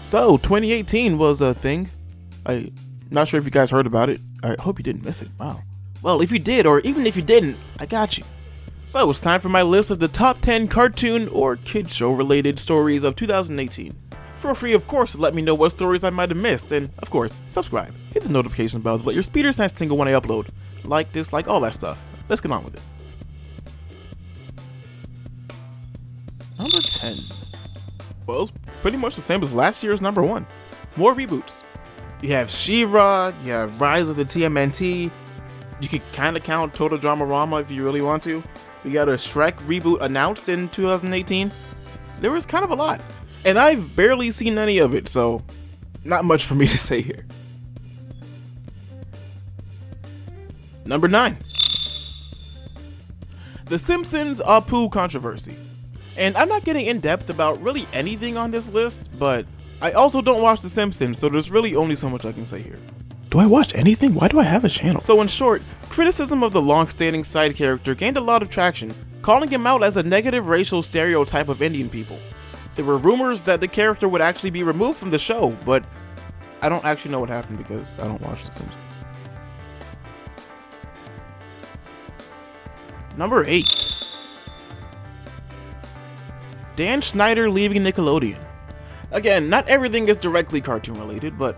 So 2018 was a thing. I'm not sure if you guys heard about it. I hope you didn't miss it. Wow. Well, if you did, or even if you didn't, I got you. So it's time for my list of the top 10 cartoon or kid show related stories of 2018. Feel free, of course, to let me know what stories I might have missed, and of course, subscribe. Hit the notification bell to let your speeder sense tingle when I upload. Like, dislike, all that stuff. Let's get on with it. Number 10. Well, it's pretty much the same as last year's number 1. More reboots. You have She-Ra, you have Rise of the TMNT. You could kind of count Total Drama-Rama if you really want to. We got a Shrek reboot announced in 2018. There was kind of a lot. And I've barely seen any of it, so not much for me to say here. Number 9. The Simpsons ARPU controversy. And I'm not getting in depth about really anything on this list, but I also don't watch The Simpsons, so there's really only so much I can say here. Do I watch anything? Why do I have a channel? So in short, criticism of the long-standing side character gained a lot of traction, calling him out as a negative racial stereotype of Indian people. There were rumors that the character would actually be removed from the show, but I don't actually know what happened because I don't watch The Simpsons. Number 8. Dan Schneider leaving Nickelodeon. Again, not everything is directly cartoon related, but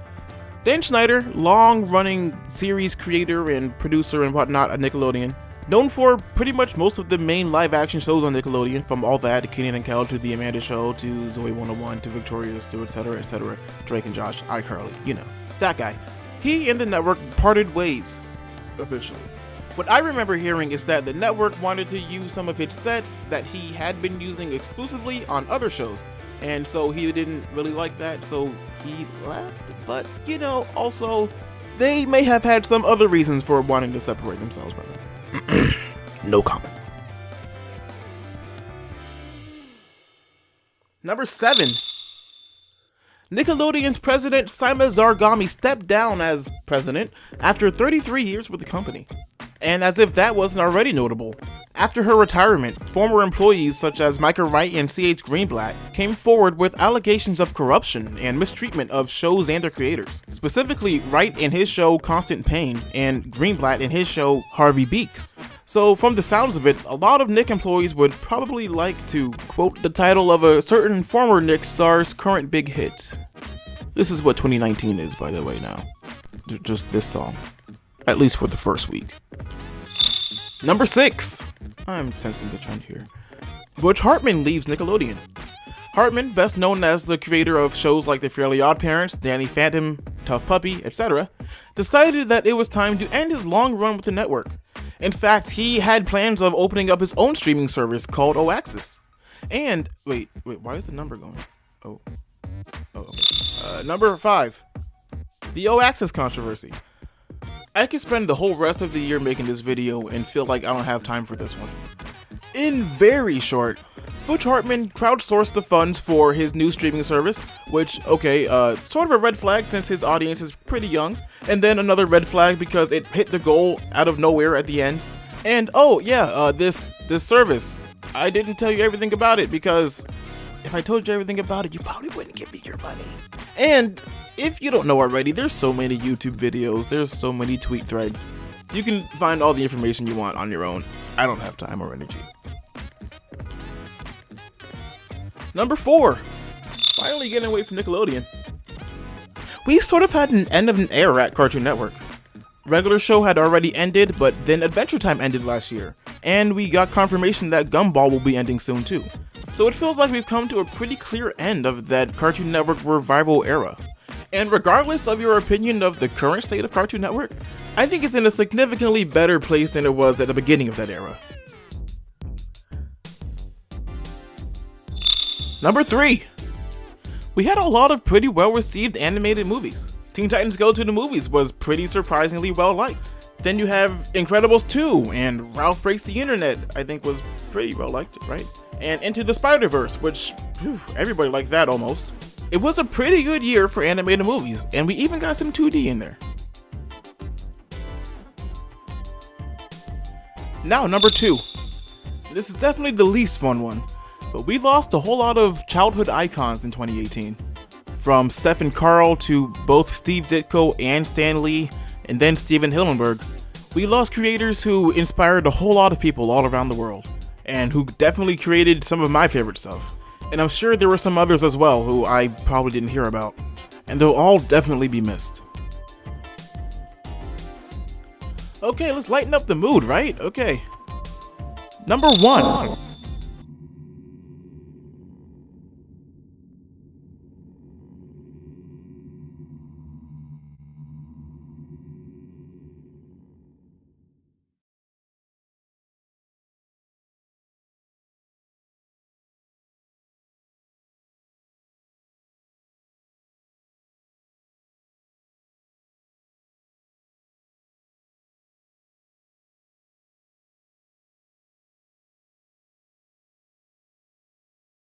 Dan Schneider, long-running series creator and producer and whatnot at Nickelodeon, known for pretty much most of the main live-action shows on Nickelodeon, from All That to Kenan and Kel to The Amanda Show to Zoe 101 to Victorious to etc., Drake and Josh, iCarly, you know, that guy. He and the network parted ways, officially. What I remember hearing is that the network wanted to use some of his sets that he had been using exclusively on other shows, and so he didn't really like that, so he left. But, you know, also, they may have had some other reasons for wanting to separate themselves from him. No comment. Number 7. Nickelodeon's president Sima Zargami stepped down as president after 33 years with the company. And as if that wasn't already notable, after her retirement, former employees such as Micah Wright and C.H. Greenblatt came forward with allegations of corruption and mistreatment of shows and their creators. Specifically, Wright in his show Constant Pain and Greenblatt in his show Harvey Beaks. So from the sounds of it, a lot of Nick employees would probably like to quote the title of a certain former Nick star's current big hit. This is what 2019 is, by the way, now. Just this song. At least for the first week. Number 6. I'm sensing the trend here. Butch Hartman leaves Nickelodeon. Hartman, best known as the creator of shows like The Fairly OddParents, Danny Phantom, Tough Puppy, etc., decided that it was time to end his long run with the network. In fact, he had plans of opening up his own streaming service called Oaxis. And, wait, why is the number going? Oh, okay. Number 5. The Oaxis controversy. I could spend the whole rest of the year making this video and feel like I don't have time for this one. In very short, Butch Hartman crowdsourced the funds for his new streaming service, which, okay, sort of a red flag since his audience is pretty young, and then another red flag because it hit the goal out of nowhere at the end. And oh yeah, this service, I didn't tell you everything about it because if I told you everything about it, you probably wouldn't give me your money. And if you don't know already, there's so many YouTube videos, there's so many tweet threads. You can find all the information you want on your own. I don't have time or energy. Number 4. Finally getting away from Nickelodeon. We sort of had an end of an era at Cartoon Network. Regular show had already ended, but then Adventure Time ended last year. And we got confirmation that Gumball will be ending soon too. So it feels like we've come to a pretty clear end of that Cartoon Network revival era. And regardless of your opinion of the current state of Cartoon Network, I think it's in a significantly better place than it was at the beginning of that era. Number 3. We had a lot of pretty well-received animated movies. Teen Titans Go to the Movies was pretty surprisingly well-liked. Then you have Incredibles 2 and Ralph Breaks the Internet, I think was pretty well-liked, right? And Into the Spider-Verse, which, everybody liked that almost. It was a pretty good year for animated movies, and we even got some 2D in there. Now, number 2. This is definitely the least fun one, but we lost a whole lot of childhood icons in 2018. from Stephen Carl to both Steve Ditko and Stan Lee, and then Steven Hillenburg, we lost creators who inspired a whole lot of people all around the world, and who definitely created some of my favorite stuff. And I'm sure there were some others as well who I probably didn't hear about, and they'll all definitely be missed. Okay, let's lighten up the mood, right? Okay. Number 1.